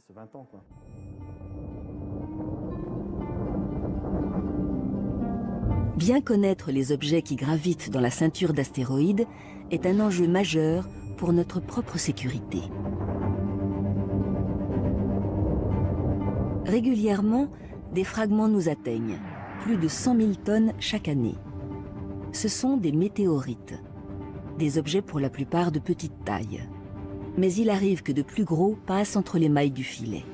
10, 20 ans, quoi. Bien connaître les objets qui gravitent dans la ceinture d'astéroïdes est un enjeu majeur pour notre propre sécurité. Régulièrement, des fragments nous atteignent, plus de 100 000 tonnes chaque année. Ce sont des météorites, des objets pour la plupart de petite taille. Mais il arrive que de plus gros passent entre les mailles du filet.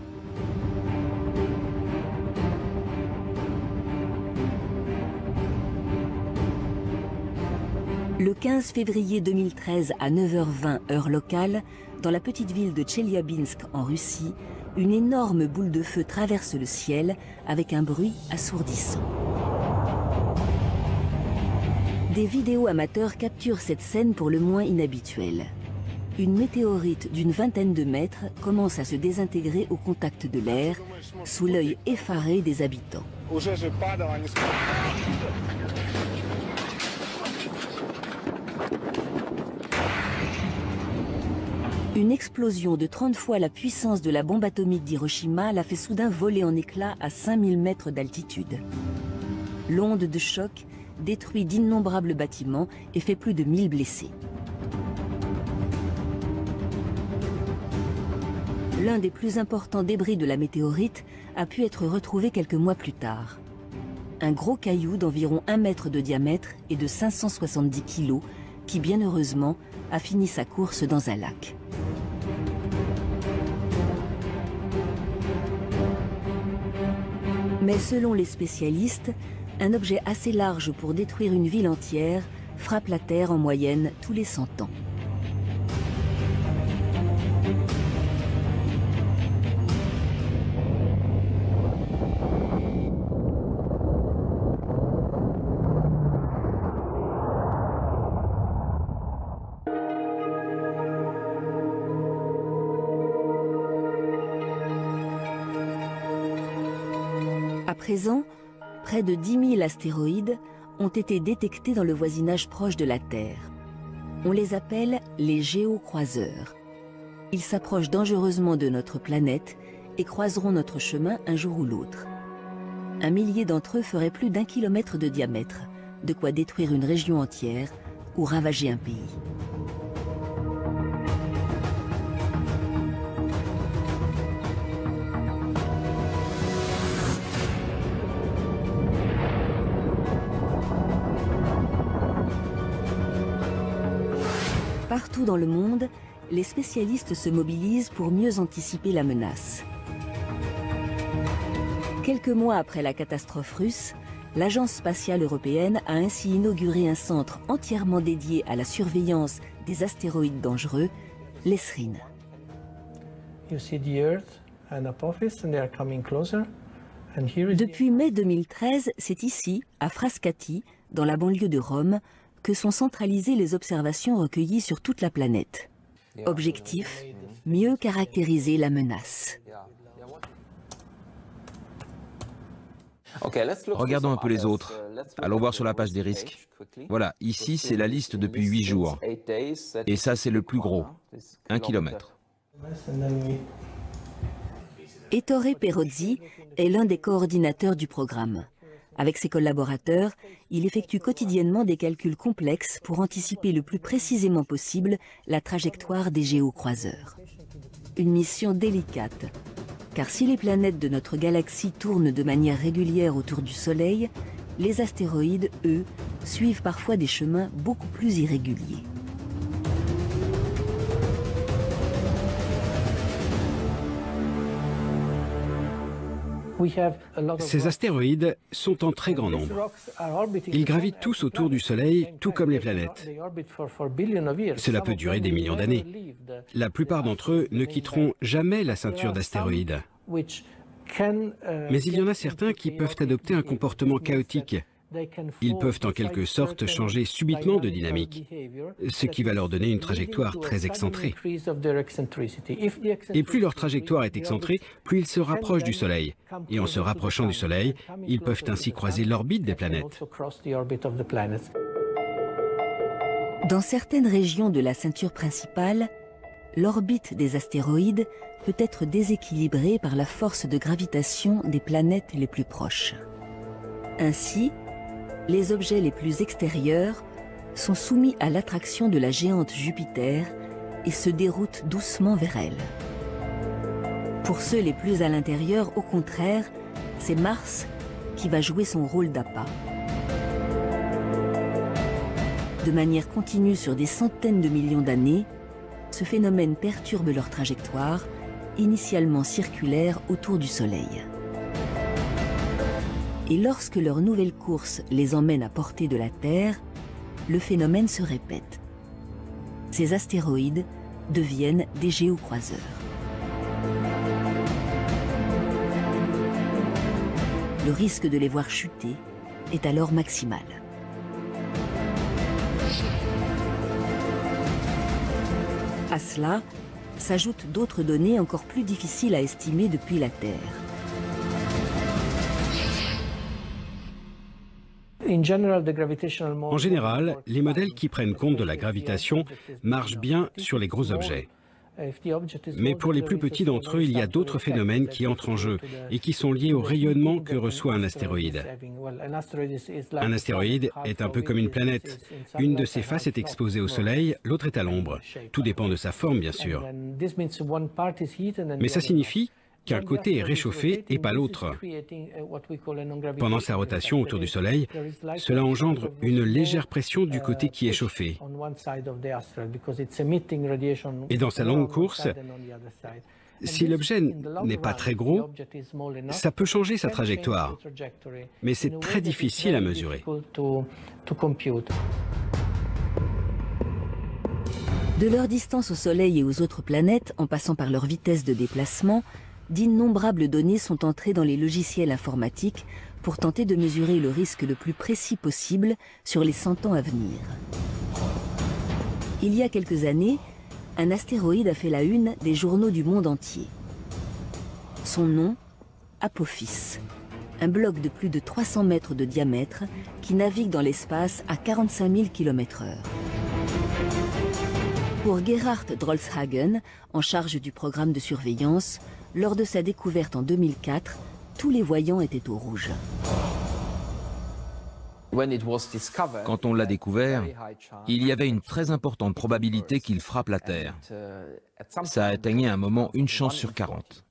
Le 15 février 2013 à 9h20 heure locale, dans la petite ville de Tcheliabinsk en Russie, une énorme boule de feu traverse le ciel avec un bruit assourdissant. Des vidéos amateurs capturent cette scène pour le moins inhabituelle. Une météorite d'une vingtaine de mètres commence à se désintégrer au contact de l'air, sous l'œil effaré des habitants. Une explosion de 30 fois la puissance de la bombe atomique d'Hiroshima l'a fait soudain voler en éclats à 5000 mètres d'altitude. L'onde de choc détruit d'innombrables bâtiments et fait plus de 1000 blessés. L'un des plus importants débris de la météorite a pu être retrouvé quelques mois plus tard. Un gros caillou d'environ 1 mètre de diamètre et de 570 kilos qui, bien heureusement, a fini sa course dans un lac. Mais selon les spécialistes, un objet assez large pour détruire une ville entière frappe la Terre en moyenne tous les 100 ans. À présent, près de 10 000 astéroïdes ont été détectés dans le voisinage proche de la Terre. On les appelle les géocroiseurs. Ils s'approchent dangereusement de notre planète et croiseront notre chemin un jour ou l'autre. 1 millier d'entre eux feraient plus d'1 kilomètre de diamètre, de quoi détruire une région entière ou ravager un pays. Partout dans le monde, les spécialistes se mobilisent pour mieux anticiper la menace. Quelques mois après la catastrophe russe, l'Agence spatiale européenne a ainsi inauguré un centre entièrement dédié à la surveillance des astéroïdes dangereux, l'ESRIN. Depuis mai 2013, c'est ici, à Frascati, dans la banlieue de Rome, que sont centralisées les observations recueillies sur toute la planète. Objectif, mieux caractériser la menace. Regardons un peu les autres. Allons voir sur la page des risques. Voilà, ici c'est la liste depuis 8 jours. Et ça c'est le plus gros, 1 kilomètre. Ettore Perozzi est l'un des coordinateurs du programme. Avec ses collaborateurs, il effectue quotidiennement des calculs complexes pour anticiper le plus précisément possible la trajectoire des géocroiseurs. Une mission délicate, car si les planètes de notre galaxie tournent de manière régulière autour du Soleil, les astéroïdes, eux, suivent parfois des chemins beaucoup plus irréguliers. Ces astéroïdes sont en très grand nombre. Ils gravitent tous autour du Soleil, tout comme les planètes. Cela peut durer des millions d'années. La plupart d'entre eux ne quitteront jamais la ceinture d'astéroïdes. Mais il y en a certains qui peuvent adopter un comportement chaotique. Ils peuvent en quelque sorte changer subitement de dynamique, ce qui va leur donner une trajectoire très excentrée. Et plus leur trajectoire est excentrée, plus ils se rapprochent du Soleil. Et en se rapprochant du Soleil, ils peuvent ainsi croiser l'orbite des planètes. Dans certaines régions de la ceinture principale, l'orbite des astéroïdes peut être déséquilibrée par la force de gravitation des planètes les plus proches. Ainsi, les objets les plus extérieurs sont soumis à l'attraction de la géante Jupiter et se déroutent doucement vers elle. Pour ceux les plus à l'intérieur, au contraire, c'est Mars qui va jouer son rôle d'appât. De manière continue sur des centaines de millions d'années, ce phénomène perturbe leur trajectoire, initialement circulaire autour du Soleil. Et lorsque leur nouvelle course les emmène à portée de la Terre, le phénomène se répète. Ces astéroïdes deviennent des géocroiseurs. Le risque de les voir chuter est alors maximal. À cela s'ajoutent d'autres données encore plus difficiles à estimer depuis la Terre. En général, les modèles qui prennent compte de la gravitation marchent bien sur les gros objets. Mais pour les plus petits d'entre eux, il y a d'autres phénomènes qui entrent en jeu et qui sont liés au rayonnement que reçoit un astéroïde. Un astéroïde est un peu comme une planète. Une de ses faces est exposée au Soleil, l'autre est à l'ombre. Tout dépend de sa forme, bien sûr. Mais ça signifie qu'un côté est réchauffé et pas l'autre. Pendant sa rotation autour du Soleil, cela engendre une légère pression du côté qui est chauffé. Et dans sa longue course, si l'objet n'est pas très gros, ça peut changer sa trajectoire. Mais c'est très difficile à mesurer. De leur distance au Soleil et aux autres planètes, en passant par leur vitesse de déplacement, d'innombrables données sont entrées dans les logiciels informatiques pour tenter de mesurer le risque le plus précis possible sur les 100 ans à venir. Il y a quelques années, un astéroïde a fait la une des journaux du monde entier. Son nom, Apophis, un bloc de plus de 300 mètres de diamètre qui navigue dans l'espace à 45 000 km/h. Pour Gerhard Drolshagen, en charge du programme de surveillance, lors de sa découverte en 2004, tous les voyants étaient au rouge. Quand on l'a découvert, il y avait une très importante probabilité qu'il frappe la Terre. Ça atteignait à un moment une chance sur 40.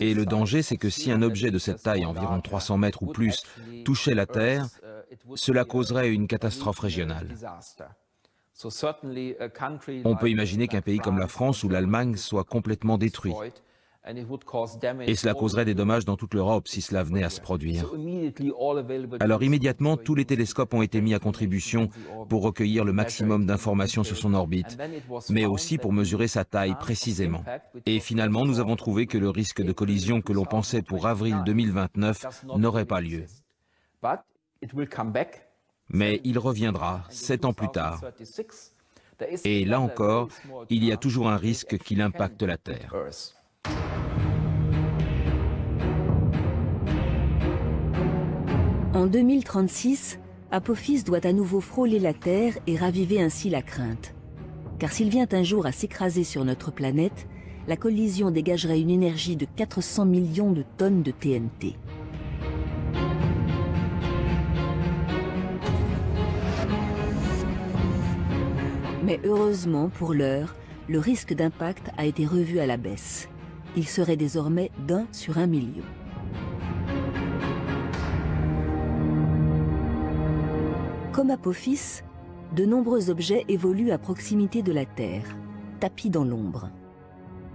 Et le danger, c'est que si un objet de cette taille, environ 300 mètres ou plus, touchait la Terre, cela causerait une catastrophe régionale. On peut imaginer qu'un pays comme la France ou l'Allemagne soit complètement détruit. Et cela causerait des dommages dans toute l'Europe si cela venait à se produire. Alors immédiatement, tous les télescopes ont été mis à contribution pour recueillir le maximum d'informations sur son orbite, mais aussi pour mesurer sa taille précisément. Et finalement, nous avons trouvé que le risque de collision que l'on pensait pour avril 2029 n'aurait pas lieu. Mais il reviendra 7 ans plus tard. Et là encore, il y a toujours un risque qu'il impacte la Terre. En 2036, Apophis doit à nouveau frôler la Terre et raviver ainsi la crainte. Car s'il vient un jour à s'écraser sur notre planète, la collision dégagerait une énergie de 400 millions de tonnes de TNT. Mais heureusement, pour l'heure, le risque d'impact a été revu à la baisse. Il serait désormais d'1 sur 1 million. Comme Apophis, de nombreux objets évoluent à proximité de la Terre, tapis dans l'ombre.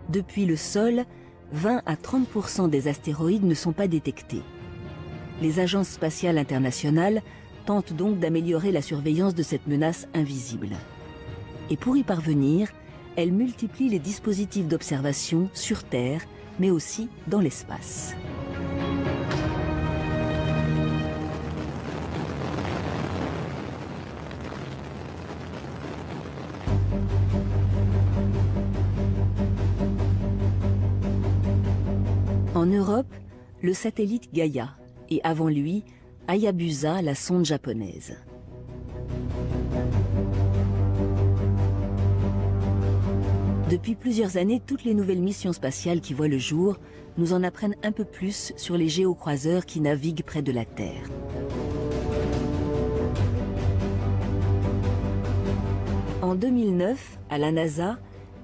Depuis le sol, 20 à 30% des astéroïdes ne sont pas détectés. Les agences spatiales internationales tentent donc d'améliorer la surveillance de cette menace invisible. Et pour y parvenir, elles multiplient les dispositifs d'observation sur Terre, mais aussi dans l'espace. En Europe, le satellite Gaia, et avant lui, Hayabusa, la sonde japonaise. Depuis plusieurs années, toutes les nouvelles missions spatiales qui voient le jour nous en apprennent un peu plus sur les géocroiseurs qui naviguent près de la Terre. En 2009, à la NASA,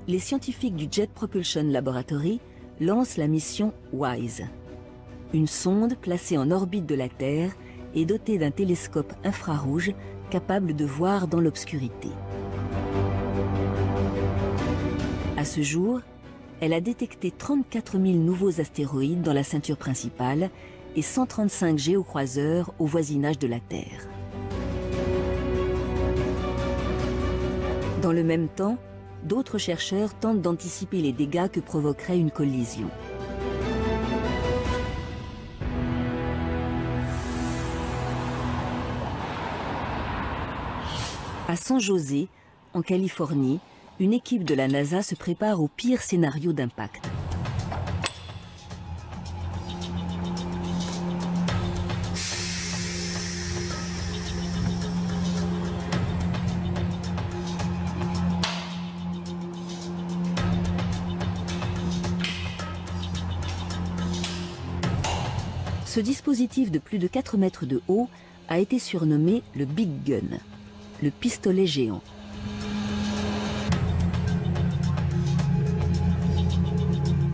les scientifiques du Jet Propulsion Laboratory lancent la mission WISE. Une sonde placée en orbite de la Terre et dotée d'un télescope infrarouge capable de voir dans l'obscurité. À ce jour, elle a détecté 34 000 nouveaux astéroïdes dans la ceinture principale et 135 géocroiseurs au voisinage de la Terre. Dans le même temps, d'autres chercheurs tentent d'anticiper les dégâts que provoquerait une collision. À San José, en Californie, une équipe de la NASA se prépare au pire scénario d'impact. Ce dispositif de plus de 4 mètres de haut a été surnommé le Big Gun, le pistolet géant.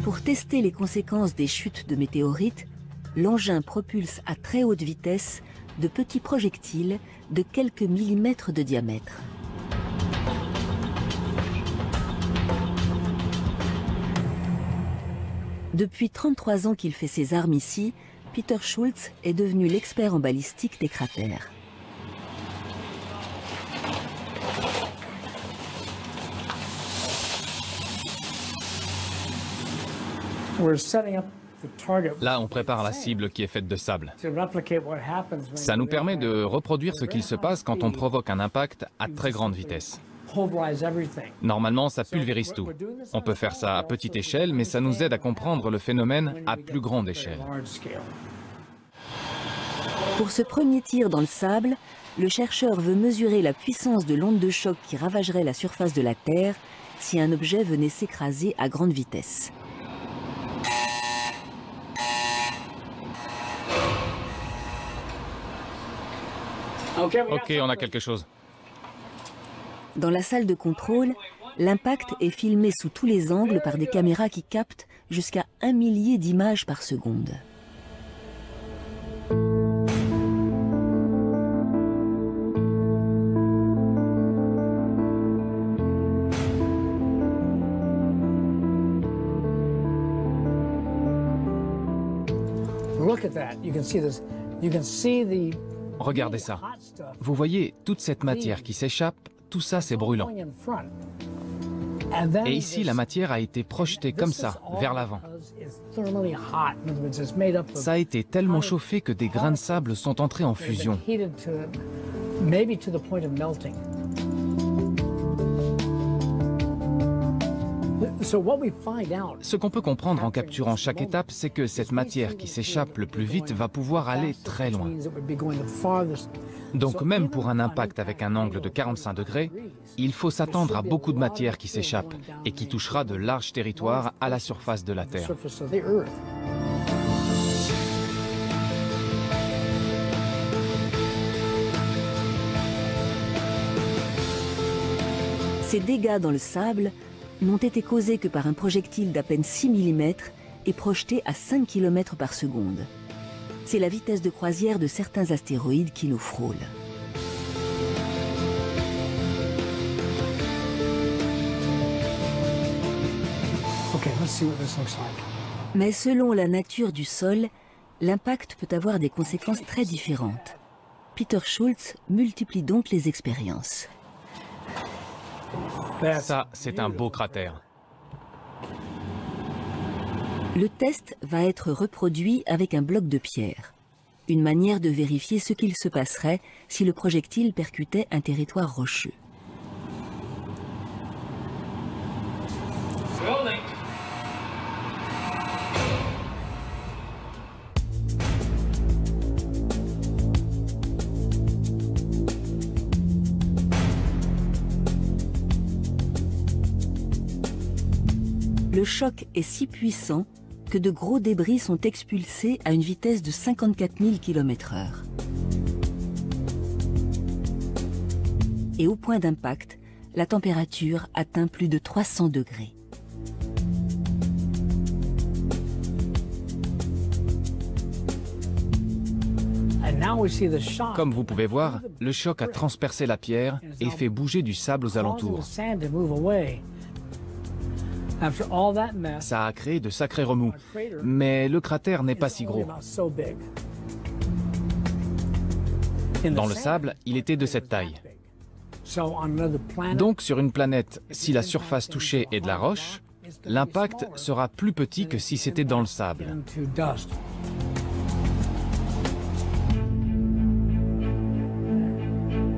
Pour tester les conséquences des chutes de météorites, l'engin propulse à très haute vitesse de petits projectiles de quelques millimètres de diamètre. Depuis 33 ans qu'il fait ses armes ici, Peter Schultz est devenu l'expert en balistique des cratères. Là, on prépare la cible qui est faite de sable. Ça nous permet de reproduire ce qu'il se passe quand on provoque un impact à très grande vitesse. Normalement, ça pulvérise tout. On peut faire ça à petite échelle, mais ça nous aide à comprendre le phénomène à plus grande échelle. Pour ce premier tir dans le sable, le chercheur veut mesurer la puissance de l'onde de choc qui ravagerait la surface de la Terre si un objet venait s'écraser à grande vitesse. Ok, on a quelque chose. Dans la salle de contrôle, l'impact est filmé sous tous les angles par des caméras qui captent jusqu'à 1 millier d'images par seconde. Regardez ça. Vous voyez toute cette matière qui s'échappe, tout ça c'est brûlant. Et ici, la matière a été projetée comme ça, vers l'avant. Ça a été tellement chauffé que des grains de sable sont entrés en fusion. Ce qu'on peut comprendre en capturant chaque étape, c'est que cette matière qui s'échappe le plus vite va pouvoir aller très loin. Donc même pour un impact avec un angle de 45 degrés, il faut s'attendre à beaucoup de matière qui s'échappe et qui touchera de larges territoires à la surface de la Terre. Ces dégâts dans le sable n'ont été causés que par un projectile d'à peine 6 mm et projeté à 5 km par seconde. C'est la vitesse de croisière de certains astéroïdes qui nous frôlent. Mais selon la nature du sol, l'impact peut avoir des conséquences très différentes. Peter Schultz multiplie donc les expériences. Ça, c'est un beau cratère. Le test va être reproduit avec un bloc de pierre. Une manière de vérifier ce qu'il se passerait si le projectile percutait un territoire rocheux. Le choc est si puissant que de gros débris sont expulsés à une vitesse de 54 000 km/h. Et au point d'impact, la température atteint plus de 300 degrés. Comme vous pouvez voir, le choc a transpercé la pierre et fait bouger du sable aux alentours. Ça a créé de sacrés remous, mais le cratère n'est pas si gros. Dans le sable, il était de cette taille. Donc sur une planète, si la surface touchée est de la roche, l'impact sera plus petit que si c'était dans le sable.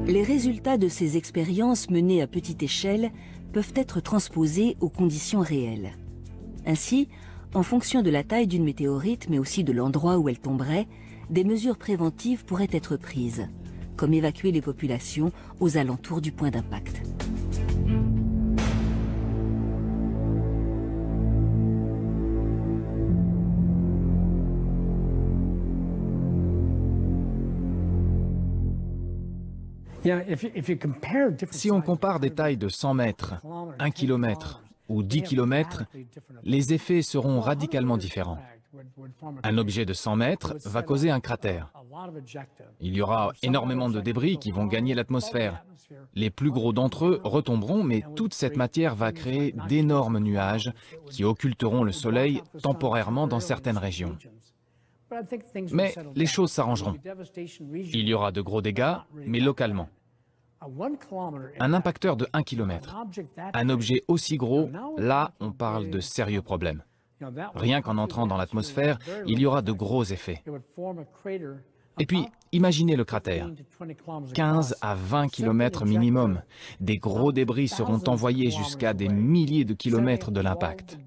Les résultats de ces expériences menées à petite échelle peuvent être transposés aux conditions réelles. Ainsi, en fonction de la taille d'une météorite, mais aussi de l'endroit où elle tomberait, des mesures préventives pourraient être prises, comme évacuer les populations aux alentours du point d'impact. Si on compare des tailles de 100 mètres, 1 km ou 10 km, les effets seront radicalement différents. Un objet de 100 mètres va causer un cratère. Il y aura énormément de débris qui vont gagner l'atmosphère. Les plus gros d'entre eux retomberont, mais toute cette matière va créer d'énormes nuages qui occulteront le soleil temporairement dans certaines régions. Mais les choses s'arrangeront. Il y aura de gros dégâts, mais localement. Un impacteur de 1 km, un objet aussi gros, là on parle de sérieux problèmes. Rien qu'en entrant dans l'atmosphère, il y aura de gros effets. Et puis, imaginez le cratère. 15 à 20 km minimum. Des gros débris seront envoyés jusqu'à des milliers de kilomètres de l'impact.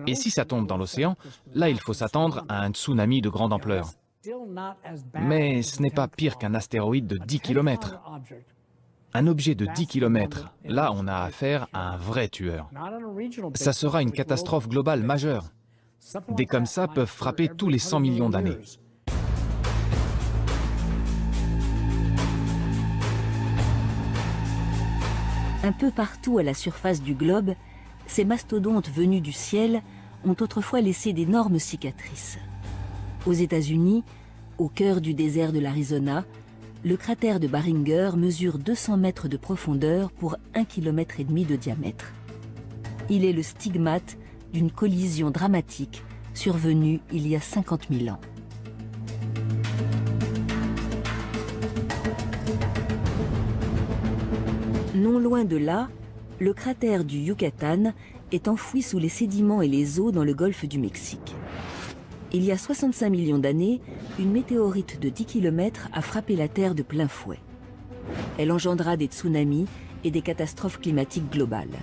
Et si ça tombe dans l'océan, là il faut s'attendre à un tsunami de grande ampleur. Mais ce n'est pas pire qu'un astéroïde de 10 km. Un objet de 10 km, là on a affaire à un vrai tueur. Ça sera une catastrophe globale majeure. Des comme ça peuvent frapper tous les 100 millions d'années. Un peu partout à la surface du globe, ces mastodontes venus du ciel ont autrefois laissé d'énormes cicatrices. Aux États-Unis, au cœur du désert de l'Arizona, le cratère de Barringer mesure 200 mètres de profondeur pour 1,5 km de diamètre. Il est le stigmate d'une collision dramatique survenue il y a 50 000 ans. Non loin de là, le cratère du Yucatan est enfoui sous les sédiments et les eaux dans le golfe du Mexique. Il y a 65 millions d'années, une météorite de 10 km a frappé la Terre de plein fouet. Elle engendra des tsunamis et des catastrophes climatiques globales.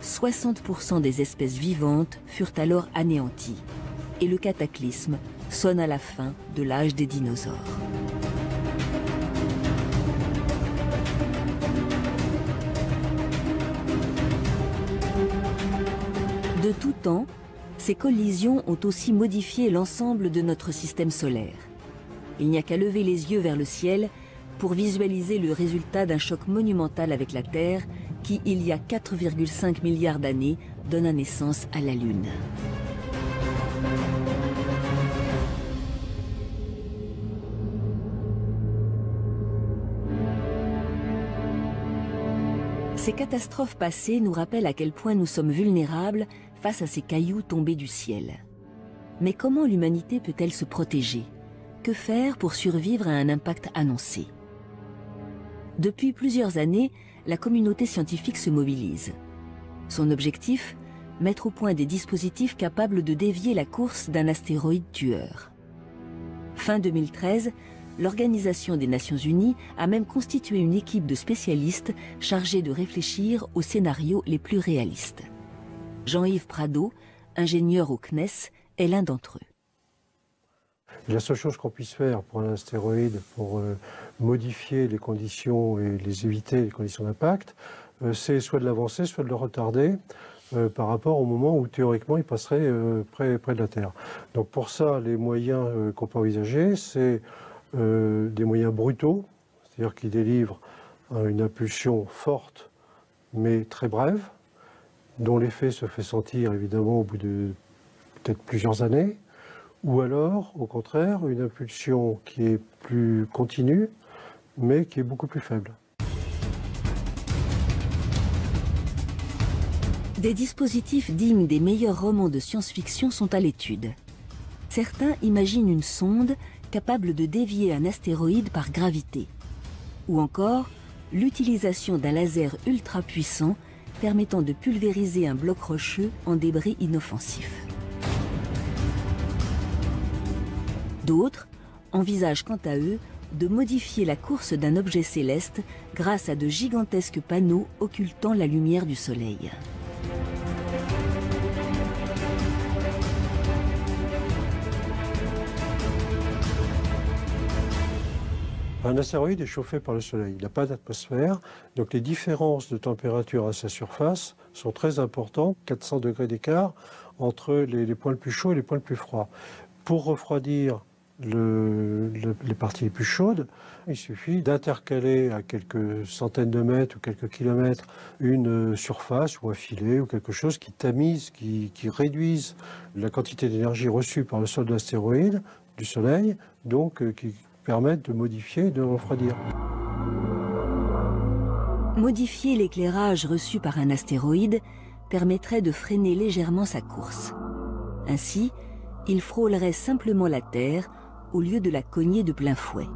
60% des espèces vivantes furent alors anéanties. Et le cataclysme sonne à la fin de l'âge des dinosaures. De tout temps, ces collisions ont aussi modifié l'ensemble de notre système solaire. Il n'y a qu'à lever les yeux vers le ciel pour visualiser le résultat d'un choc monumental avec la Terre qui, il y a 4,5 milliards d'années, donna naissance à la Lune. Ces catastrophes passées nous rappellent à quel point nous sommes vulnérables face à ces cailloux tombés du ciel. Mais comment l'humanité peut-elle se protéger? Que faire pour survivre à un impact annoncé? Depuis plusieurs années, la communauté scientifique se mobilise. Son objectif? Mettre au point des dispositifs capables de dévier la course d'un astéroïde tueur. Fin 2013, l'Organisation des Nations Unies a même constitué une équipe de spécialistes chargés de réfléchir aux scénarios les plus réalistes. Jean-Yves Prado, ingénieur au CNES, est l'un d'entre eux. La seule chose qu'on puisse faire pour un astéroïde, pour modifier les conditions et les éviter les conditions d'impact, c'est soit de l'avancer, soit de le retarder. par rapport au moment où théoriquement il passerait près de la Terre. Donc pour ça, les moyens qu'on peut envisager, c'est des moyens brutaux, c'est-à-dire qui délivrent une impulsion forte mais très brève, dont l'effet se fait sentir évidemment au bout de peut-être plusieurs années, ou alors, au contraire, une impulsion qui est plus continue, mais qui est beaucoup plus faible. Des dispositifs dignes des meilleurs romans de science-fiction sont à l'étude. Certains imaginent une sonde capable de dévier un astéroïde par gravité. Ou encore, l'utilisation d'un laser ultra puissant permettant de pulvériser un bloc rocheux en débris inoffensifs. D'autres envisagent quant à eux de modifier la course d'un objet céleste grâce à de gigantesques panneaux occultant la lumière du Soleil. Un astéroïde est chauffé par le Soleil, il n'a pas d'atmosphère, donc les différences de température à sa surface sont très importantes, 400 degrés d'écart entre les points les plus chauds et les points les plus froids. Pour refroidir les parties les plus chaudes, il suffit d'intercaler à quelques centaines de mètres ou quelques kilomètres une surface ou un filet ou quelque chose qui tamise, qui réduise la quantité d'énergie reçue par le sol de l'astéroïde, du Soleil, donc qui permettent de modifier et de refroidir. Modifier l'éclairage reçu par un astéroïde permettrait de freiner légèrement sa course. Ainsi, il frôlerait simplement la Terre au lieu de la cogner de plein fouet.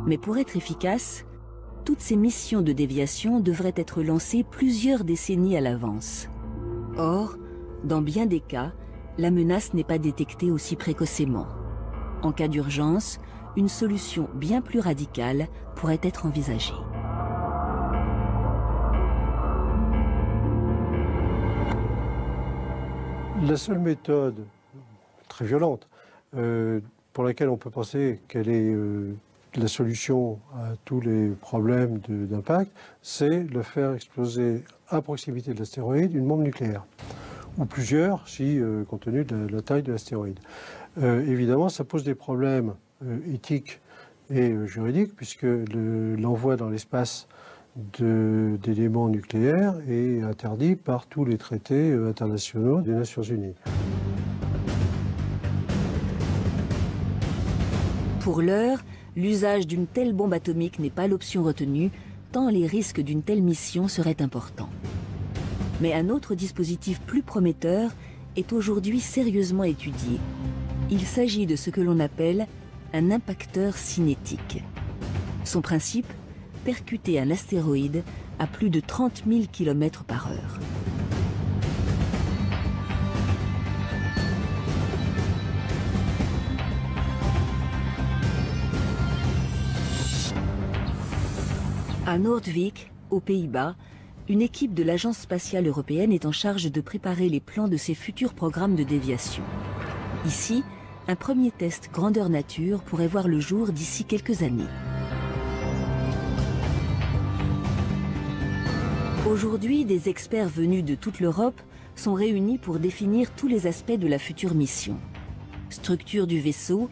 Mais pour être efficace, toutes ces missions de déviation devraient être lancées plusieurs décennies à l'avance. Or, dans bien des cas, la menace n'est pas détectée aussi précocement. En cas d'urgence, une solution bien plus radicale pourrait être envisagée. La seule méthode, très violente, pour laquelle on peut penser qu'elle est la solution à tous les problèmes d'impact, c'est de faire exploser à proximité de l'astéroïde une bombe nucléaire, ou plusieurs, si compte tenu de la taille de l'astéroïde. Évidemment, ça pose des problèmes éthiques et juridiques, puisque l'envoi dans l'espace d'éléments nucléaires est interdit par tous les traités internationaux des Nations Unies. Pour l'heure, l'usage d'une telle bombe atomique n'est pas l'option retenue, tant les risques d'une telle mission seraient importants. Mais un autre dispositif plus prometteur est aujourd'hui sérieusement étudié. Il s'agit de ce que l'on appelle un impacteur cinétique. Son principe, percuter un astéroïde à plus de 30 000 km/h. À Noordwijk, aux Pays-Bas, une équipe de l'Agence spatiale européenne est en charge de préparer les plans de ses futurs programmes de déviation. Ici, un premier test grandeur nature pourrait voir le jour d'ici quelques années. Aujourd'hui, des experts venus de toute l'Europe sont réunis pour définir tous les aspects de la future mission. Structure du vaisseau,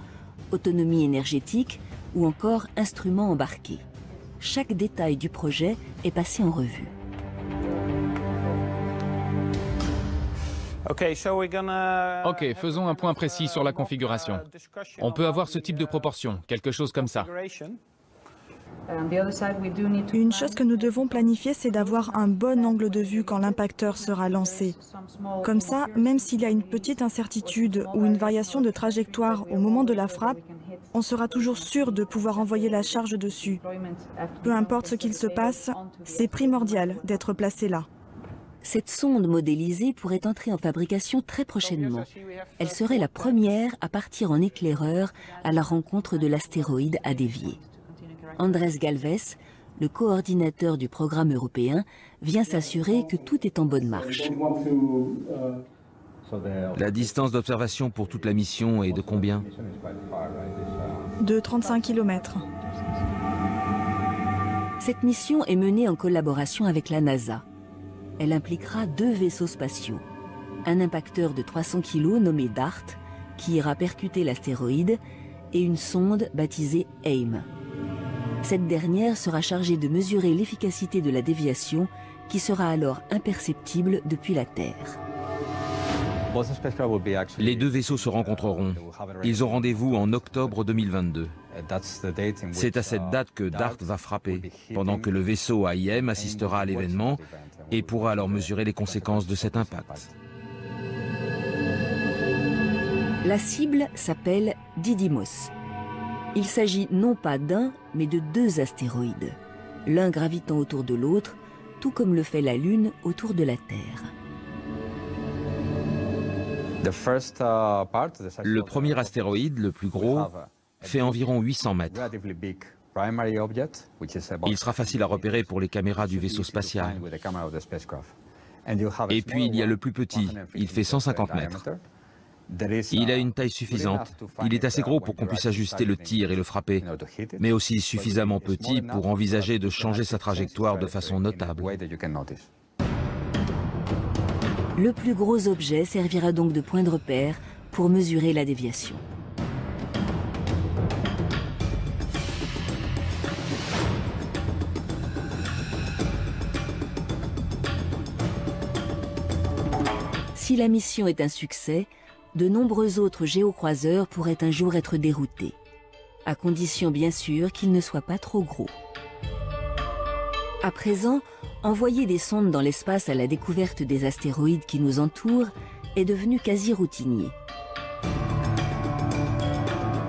autonomie énergétique ou encore instruments embarqués. Chaque détail du projet est passé en revue. Ok, faisons un point précis sur la configuration. On peut avoir ce type de proportion, quelque chose comme ça. Une chose que nous devons planifier, c'est d'avoir un bon angle de vue quand l'impacteur sera lancé. Comme ça, même s'il y a une petite incertitude ou une variation de trajectoire au moment de la frappe, on sera toujours sûr de pouvoir envoyer la charge dessus. Peu importe ce qu'il se passe, c'est primordial d'être placé là. Cette sonde modélisée pourrait entrer en fabrication très prochainement. Elle serait la première à partir en éclaireur à la rencontre de l'astéroïde à dévier. Andrés Galvez, le coordinateur du programme européen, vient s'assurer que tout est en bonne marche. La distance d'observation pour toute la mission est de combien? De 35 km. Cette mission est menée en collaboration avec la NASA. elle impliquera 2 vaisseaux spatiaux. Un impacteur de 300 kg nommé DART, qui ira percuter l'astéroïde, et une sonde baptisée AIM. Cette dernière sera chargée de mesurer l'efficacité de la déviation, qui sera alors imperceptible depuis la Terre. Les 2 vaisseaux se rencontreront. Ils ont rendez-vous en octobre 2022. C'est à cette date que DART va frapper, pendant que le vaisseau AIM assistera à l'événement et pourra alors mesurer les conséquences de cet impact. La cible s'appelle Didymos. Il s'agit non pas d'un, mais de 2 astéroïdes, l'un gravitant autour de l'autre, tout comme le fait la Lune autour de la Terre. Le premier astéroïde, le plus gros, fait environ 800 mètres. Il sera facile à repérer pour les caméras du vaisseau spatial. Et puis il y a le plus petit, il fait 150 mètres. Il a une taille suffisante. Il est assez gros pour qu'on puisse ajuster le tir et le frapper, mais aussi suffisamment petit pour envisager de changer sa trajectoire de façon notable. Le plus gros objet servira donc de point de repère pour mesurer la déviation. Si la mission est un succès, de nombreux autres géocroiseurs pourraient un jour être déroutés, à condition bien sûr qu'ils ne soient pas trop gros. À présent, envoyer des sondes dans l'espace à la découverte des astéroïdes qui nous entourent est devenu quasi routinier.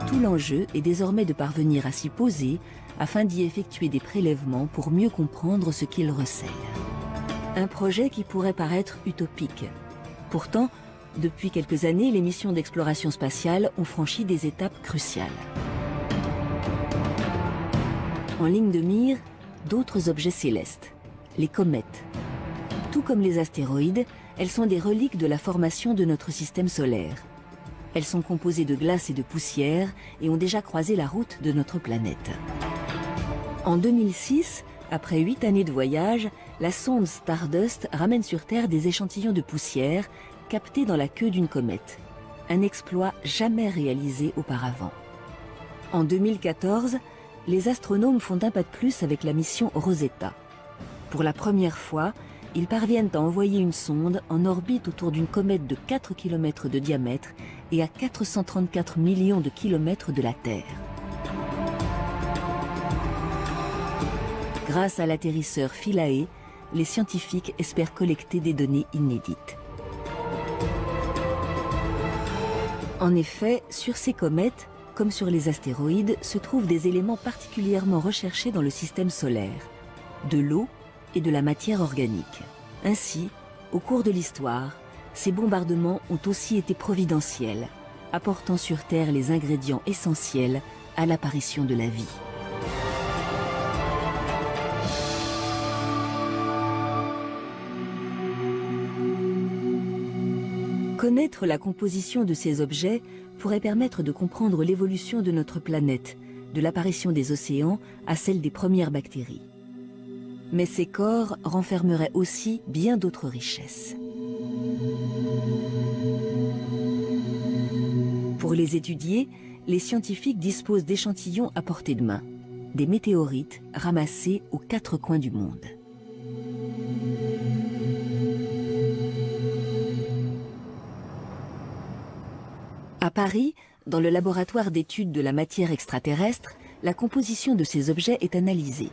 Tout l'enjeu est désormais de parvenir à s'y poser afin d'y effectuer des prélèvements pour mieux comprendre ce qu'ils recèlent. Un projet qui pourrait paraître utopique. Pourtant, depuis quelques années, les missions d'exploration spatiale ont franchi des étapes cruciales. En ligne de mire, d'autres objets célestes, les comètes. Tout comme les astéroïdes, elles sont des reliques de la formation de notre système solaire. Elles sont composées de glace et de poussière et ont déjà croisé la route de notre planète. En 2006, après 8 années de voyage, la sonde Stardust ramène sur Terre des échantillons de poussière captés dans la queue d'une comète. Un exploit jamais réalisé auparavant. En 2014, les astronomes font un pas de plus avec la mission Rosetta. Pour la première fois, ils parviennent à envoyer une sonde en orbite autour d'une comète de 4 km de diamètre et à 434 millions de kilomètres de la Terre. Grâce à l'atterrisseur Philae, les scientifiques espèrent collecter des données inédites. En effet, sur ces comètes, comme sur les astéroïdes, se trouvent des éléments particulièrement recherchés dans le système solaire, de l'eau et de la matière organique. Ainsi, au cours de l'histoire, ces bombardements ont aussi été providentiels, apportant sur Terre les ingrédients essentiels à l'apparition de la vie. Connaître la composition de ces objets pourrait permettre de comprendre l'évolution de notre planète, de l'apparition des océans à celle des premières bactéries. Mais ces corps renfermeraient aussi bien d'autres richesses. Pour les étudier, les scientifiques disposent d'échantillons à portée de main, des météorites ramassés aux 4 coins du monde. À Paris, dans le laboratoire d'études de la matière extraterrestre, la composition de ces objets est analysée.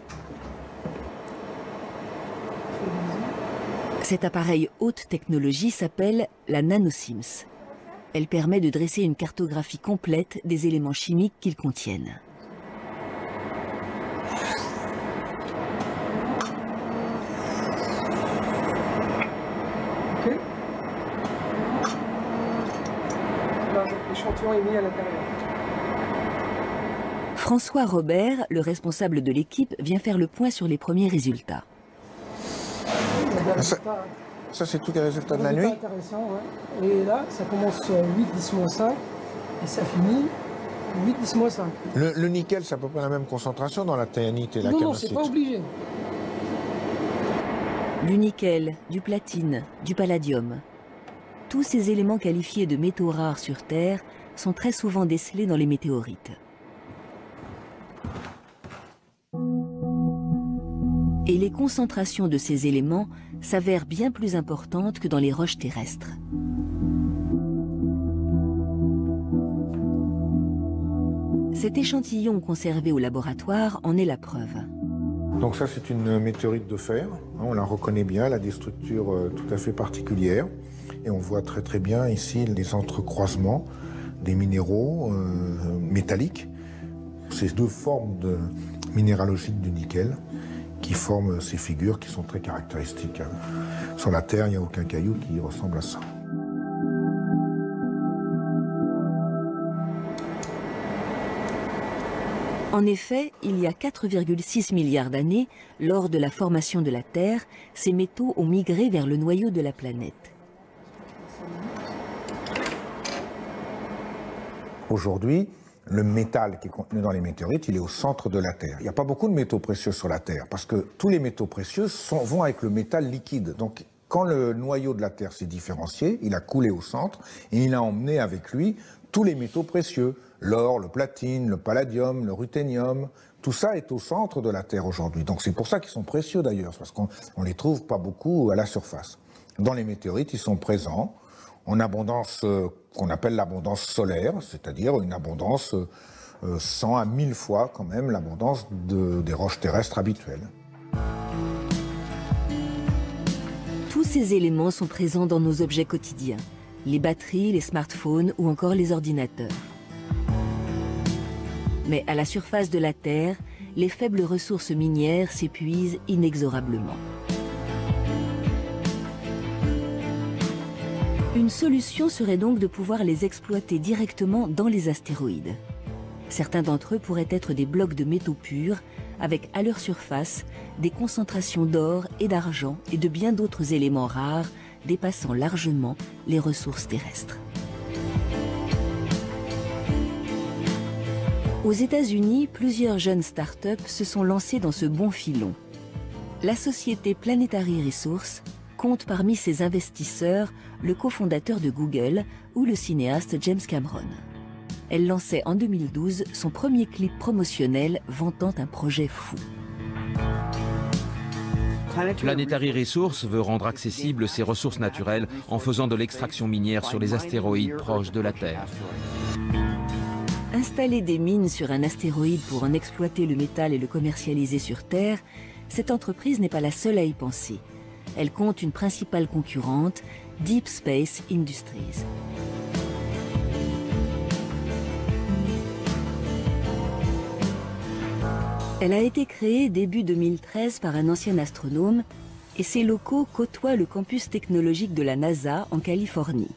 Cet appareil haute technologie s'appelle la NanoSIMS. Elle permet de dresser une cartographie complète des éléments chimiques qu'ils contiennent. L'échantillon est mis à l'intérieur. François Robert, le responsable de l'équipe, vient faire le point sur les premiers résultats. Ça c'est tous les résultats de la nuit. Intéressant, ouais. Et là, ça commence 8-10-5 et ça finit 8-10-5. Le nickel, c'est à peu près la même concentration dans la théanite et la calcite. Non, c'est pas obligé. Du nickel, du platine, du palladium. Tous ces éléments qualifiés de métaux rares sur Terre sont très souvent décelés dans les météorites. Et les concentrations de ces éléments s'avèrent bien plus importantes que dans les roches terrestres. Cet échantillon conservé au laboratoire en est la preuve. Donc ça, c'est une météorite de fer. On la reconnaît bien, elle a des structures tout à fait particulières. Et on voit très très bien ici les entrecroisements des minéraux métalliques. Ces deux formes minéralogiques du nickel qui forment ces figures qui sont très caractéristiques. Sur la Terre, il n'y a aucun caillou qui ressemble à ça. En effet, il y a 4,6 milliards d'années, lors de la formation de la Terre, ces métaux ont migré vers le noyau de la planète. Aujourd'hui, le métal qui est contenu dans les météorites, il est au centre de la Terre. Il n'y a pas beaucoup de métaux précieux sur la Terre, parce que tous les métaux précieux vont avec le métal liquide. Donc, quand le noyau de la Terre s'est différencié, il a coulé au centre, et il a emmené avec lui tous les métaux précieux. L'or, le platine, le palladium, le ruthénium, tout ça est au centre de la Terre aujourd'hui. Donc c'est pour ça qu'ils sont précieux d'ailleurs, parce qu'on ne les trouve pas beaucoup à la surface. Dans les météorites, ils sont présents en abondance qu'on appelle l'abondance solaire, c'est-à-dire une abondance 100 à 1000 fois quand même l'abondance des roches terrestres habituelles. Tous ces éléments sont présents dans nos objets quotidiens, les batteries, les smartphones ou encore les ordinateurs. Mais à la surface de la Terre, les faibles ressources minières s'épuisent inexorablement. Une solution serait donc de pouvoir les exploiter directement dans les astéroïdes. Certains d'entre eux pourraient être des blocs de métaux purs, avec à leur surface des concentrations d'or et d'argent et de bien d'autres éléments rares dépassant largement les ressources terrestres. Aux États-Unis, plusieurs jeunes start-up se sont lancés dans ce bon filon. La société Planetary Resources compte parmi ses investisseurs le cofondateur de Google ou le cinéaste James Cameron. Elle lançait en 2012 son premier clip promotionnel vantant un projet fou. Planetary Resources veut rendre accessibles ces ressources naturelles en faisant de l'extraction minière sur les astéroïdes proches de la Terre. Installer des mines sur un astéroïde pour en exploiter le métal et le commercialiser sur Terre, cette entreprise n'est pas la seule à y penser. Elle compte une principale concurrente, Deep Space Industries. Elle a été créée début 2013 par un ancien astronome et ses locaux côtoient le campus technologique de la NASA en Californie.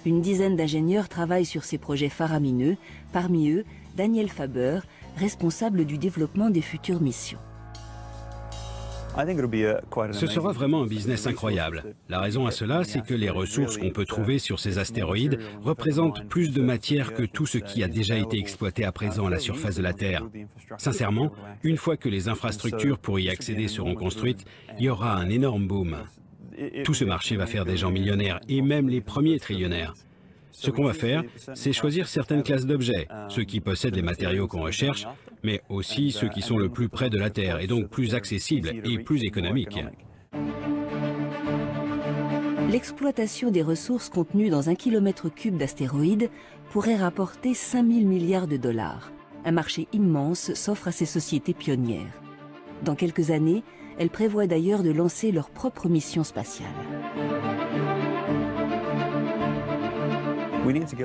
Une dizaine d'ingénieurs travaillent sur ces projets faramineux, parmi eux Daniel Faber, responsable du développement des futures missions. Ce sera vraiment un business incroyable. La raison à cela, c'est que les ressources qu'on peut trouver sur ces astéroïdes représentent plus de matière que tout ce qui a déjà été exploité à présent à la surface de la Terre. Sincèrement, une fois que les infrastructures pour y accéder seront construites, il y aura un énorme boom. Tout ce marché va faire des gens millionnaires, et même les premiers trillionnaires. Ce qu'on va faire, c'est choisir certaines classes d'objets, ceux qui possèdent les matériaux qu'on recherche, mais aussi ceux qui sont le plus près de la Terre, et donc plus accessibles et plus économiques. L'exploitation des ressources contenues dans 1 km³ d'astéroïdes pourrait rapporter 5 000 milliards de dollars. Un marché immense s'offre à ces sociétés pionnières. Dans quelques années, elles prévoient d'ailleurs de lancer leur propre mission spatiale.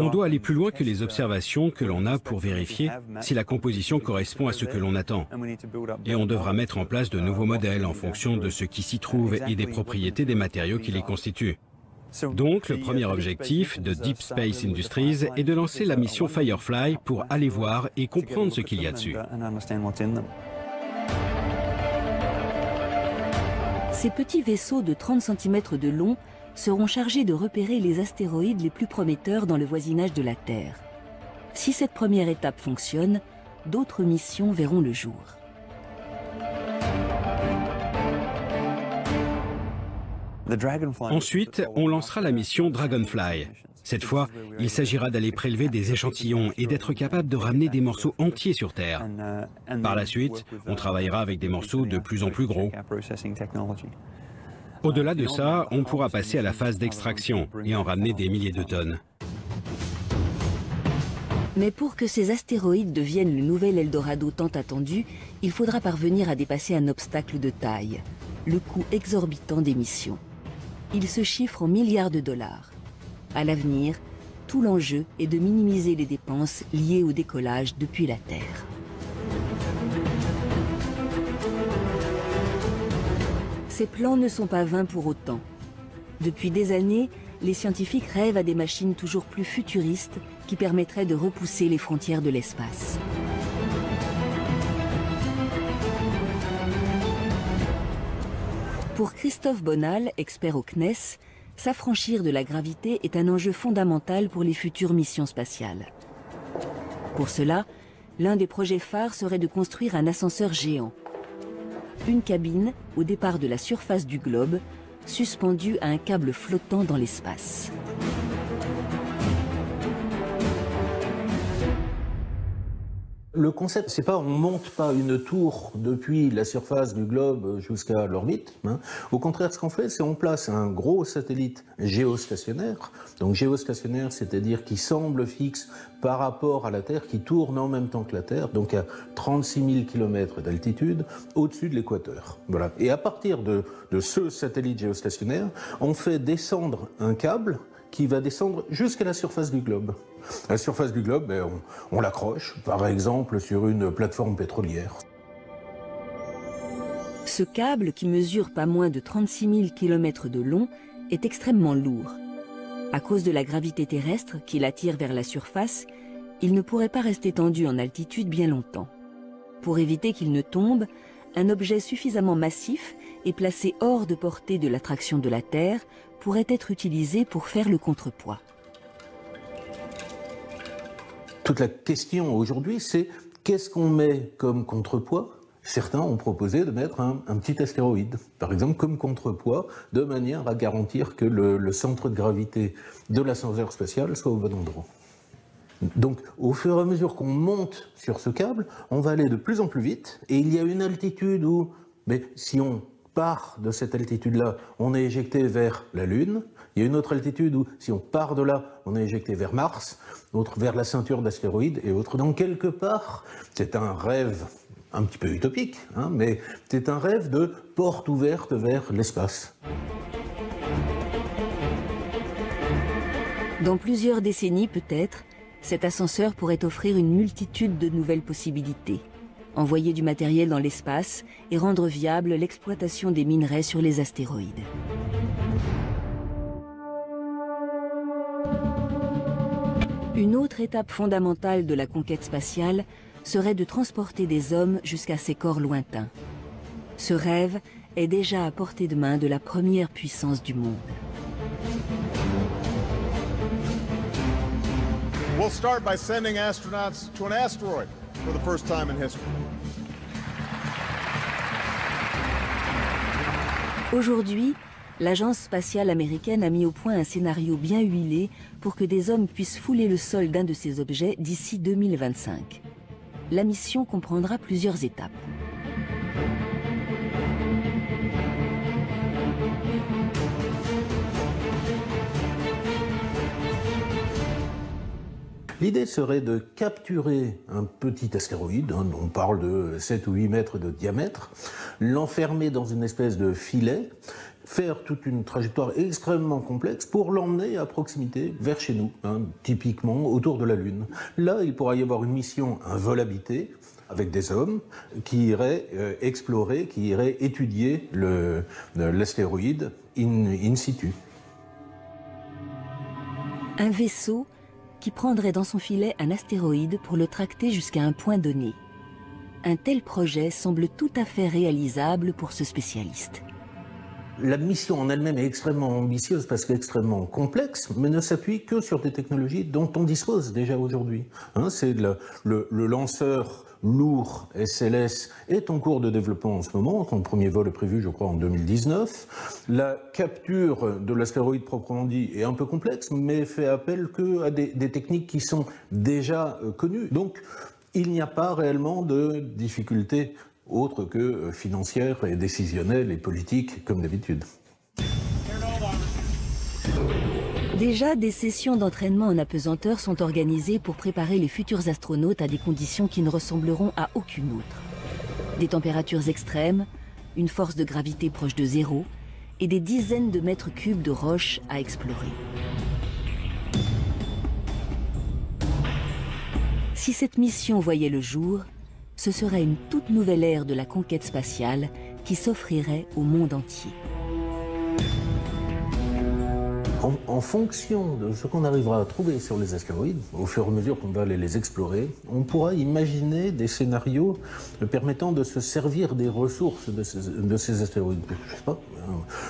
On doit aller plus loin que les observations que l'on a pour vérifier si la composition correspond à ce que l'on attend. Et on devra mettre en place de nouveaux modèles en fonction de ce qui s'y trouve et des propriétés des matériaux qui les constituent. Donc, le premier objectif de Deep Space Industries est de lancer la mission Firefly pour aller voir et comprendre ce qu'il y a dessus. Ces petits vaisseaux de 30 cm de long seront chargés de repérer les astéroïdes les plus prometteurs dans le voisinage de la Terre. Si cette première étape fonctionne, d'autres missions verront le jour. Ensuite, on lancera la mission Dragonfly. Cette fois, il s'agira d'aller prélever des échantillons et d'être capable de ramener des morceaux entiers sur Terre. Par la suite, on travaillera avec des morceaux de plus en plus gros. Au-delà de ça, on pourra passer à la phase d'extraction et en ramener des milliers de tonnes. Mais pour que ces astéroïdes deviennent le nouvel Eldorado tant attendu, il faudra parvenir à dépasser un obstacle de taille, le coût exorbitant des missions. Il se chiffre en milliards de dollars. À l'avenir, tout l'enjeu est de minimiser les dépenses liées au décollage depuis la Terre. Ces plans ne sont pas vains pour autant. Depuis des années, les scientifiques rêvent à des machines toujours plus futuristes qui permettraient de repousser les frontières de l'espace. Pour Christophe Bonal, expert au CNES, s'affranchir de la gravité est un enjeu fondamental pour les futures missions spatiales. Pour cela, l'un des projets phares serait de construire un ascenseur géant. Une cabine au départ de la surface du globe, suspendue à un câble flottant dans l'espace. Le concept, c'est pas on monte pas une tour depuis la surface du globe jusqu'à l'orbite. Au contraire, ce qu'on fait, c'est on place un gros satellite géostationnaire. Donc géostationnaire, c'est-à-dire qui semble fixe par rapport à la Terre, qui tourne en même temps que la Terre, donc à 36 000 km d'altitude, au-dessus de l'équateur. Voilà. Et à partir de ce satellite géostationnaire, on fait descendre un câble qui va descendre jusqu'à la surface du globe. À la surface du globe, on l'accroche, par exemple, sur une plateforme pétrolière. Ce câble, qui mesure pas moins de 36 000 km de long, est extrêmement lourd. À cause de la gravité terrestre qui l'attire vers la surface, il ne pourrait pas rester tendu en altitude bien longtemps. Pour éviter qu'il ne tombe, un objet suffisamment massif et placé hors de portée de l'attraction de la Terre pourrait être utilisé pour faire le contrepoids. Toute la question aujourd'hui, c'est qu'est-ce qu'on met comme contrepoids? Certains ont proposé de mettre un petit astéroïde, par exemple, comme contrepoids, de manière à garantir que le centre de gravité de l'ascenseur spatial soit au bon endroit. Donc, au fur et à mesure qu'on monte sur ce câble, on va aller de plus en plus vite, et il y a une altitude où, mais si on part de cette altitude-là, on est éjecté vers la Lune. Il y a une autre altitude où, si on part de là, on est éjecté vers Mars, autre vers la ceinture d'astéroïdes et autres. Donc, quelque part, c'est un rêve un petit peu utopique, mais c'est un rêve de porte ouverte vers l'espace. Dans plusieurs décennies, peut-être, cet ascenseur pourrait offrir une multitude de nouvelles possibilités. Envoyer du matériel dans l'espace et rendre viable l'exploitation des minerais sur les astéroïdes. Une autre étape fondamentale de la conquête spatiale serait de transporter des hommes jusqu'à ces corps lointains. Ce rêve est déjà à portée de main de la première puissance du monde. We'll start by sending astronauts to an asteroid for the first time in history. Aujourd'hui, l'agence spatiale américaine a mis au point un scénario bien huilé pour que des hommes puissent fouler le sol d'un de ces objets d'ici 2025. La mission comprendra plusieurs étapes. L'idée serait de capturer un petit astéroïde, on parle de 7 ou 8 mètres de diamètre, l'enfermer dans une espèce de filet, faire toute une trajectoire extrêmement complexe pour l'emmener à proximité vers chez nous, typiquement autour de la Lune. Là, il pourra y avoir une mission, un vol habité, avec des hommes qui iraient explorer, qui iraient étudier l'astéroïde in situ. Un vaisseau qui prendrait dans son filet un astéroïde pour le tracter jusqu'à un point donné. Un tel projet semble tout à fait réalisable pour ce spécialiste. La mission en elle-même est extrêmement ambitieuse parce qu'extrêmement complexe, mais ne s'appuie que sur des technologies dont on dispose déjà aujourd'hui. Hein, c'est le lanceur lourd SLS est en cours de développement en ce moment. Son premier vol est prévu, je crois, en 2019. La capture de l'astéroïde proprement dit est un peu complexe, mais fait appel qu'à des techniques qui sont déjà connues. Donc, il n'y a pas réellement de difficultés autres que financières et décisionnelles et politiques, comme d'habitude. Déjà, des sessions d'entraînement en apesanteur sont organisées pour préparer les futurs astronautes à des conditions qui ne ressembleront à aucune autre. Des températures extrêmes, une force de gravité proche de zéro et des dizaines de mètres cubes de roches à explorer. Si cette mission voyait le jour, ce serait une toute nouvelle ère de la conquête spatiale qui s'offrirait au monde entier. En fonction de ce qu'on arrivera à trouver sur les astéroïdes, au fur et à mesure qu'on va aller les explorer, on pourra imaginer des scénarios permettant de se servir des ressources de ces astéroïdes. Je sais pas,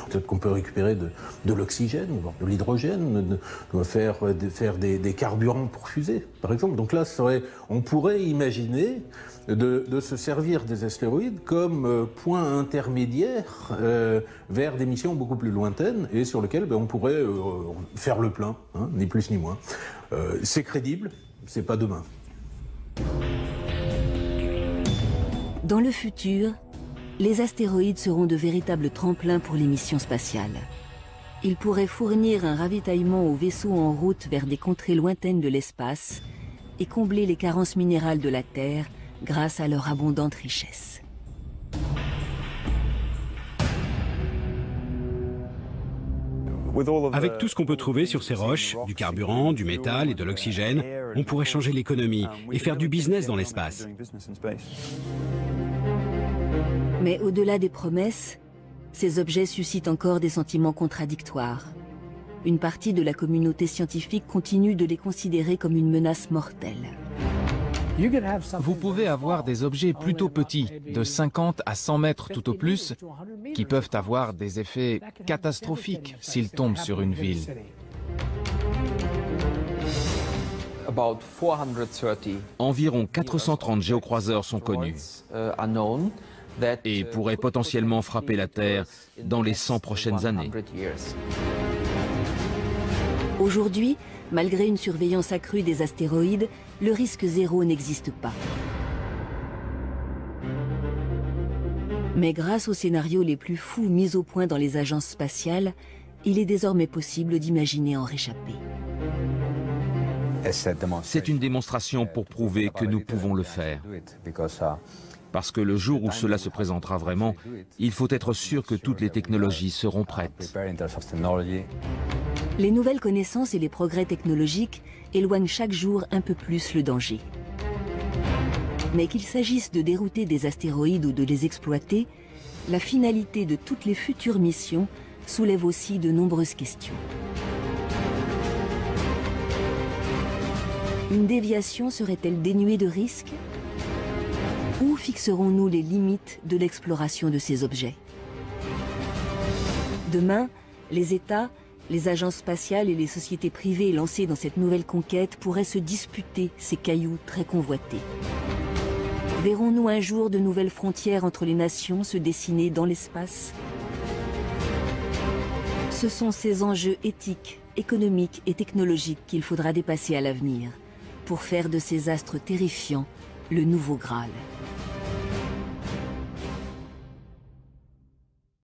peut-être qu'on peut récupérer de l'oxygène, voire de l'hydrogène, faire des carburants pour fusées, par exemple. Donc là, on pourrait imaginer de se servir des astéroïdes comme point intermédiaire vers des missions beaucoup plus lointaines et sur lesquelles on pourrait faire le plein, hein, ni plus ni moins. C'est crédible, c'est pas demain. Dans le futur, les astéroïdes seront de véritables tremplins pour les missions spatiales. Ils pourraient fournir un ravitaillement aux vaisseaux en route vers des contrées lointaines de l'espace et combler les carences minérales de la Terre grâce à leur abondante richesse. Avec tout ce qu'on peut trouver sur ces roches, du carburant, du métal et de l'oxygène, on pourrait changer l'économie et faire du business dans l'espace. Mais au-delà des promesses, ces objets suscitent encore des sentiments contradictoires. Une partie de la communauté scientifique continue de les considérer comme une menace mortelle. Vous pouvez avoir des objets plutôt petits, de 50 à 100 mètres tout au plus, qui peuvent avoir des effets catastrophiques s'ils tombent sur une ville. Environ 430 géocroiseurs sont connus et pourraient potentiellement frapper la Terre dans les 100 prochaines années. Aujourd'hui, malgré une surveillance accrue des astéroïdes, le risque zéro n'existe pas. Mais grâce aux scénarios les plus fous mis au point dans les agences spatiales, il est désormais possible d'imaginer en réchapper. C'est une démonstration pour prouver que nous pouvons le faire. Parce que le jour où cela se présentera vraiment, il faut être sûr que toutes les technologies seront prêtes. Les nouvelles connaissances et les progrès technologiques éloignent chaque jour un peu plus le danger. Mais qu'il s'agisse de dérouter des astéroïdes ou de les exploiter, la finalité de toutes les futures missions soulève aussi de nombreuses questions. Une déviation serait-elle dénuée de risques ? Où fixerons-nous les limites de l'exploration de ces objets ? Demain, les États, les agences spatiales et les sociétés privées lancées dans cette nouvelle conquête pourraient se disputer ces cailloux très convoités. Verrons-nous un jour de nouvelles frontières entre les nations se dessiner dans l'espace ? Ce sont ces enjeux éthiques, économiques et technologiques qu'il faudra dépasser à l'avenir pour faire de ces astres terrifiants le nouveau Graal.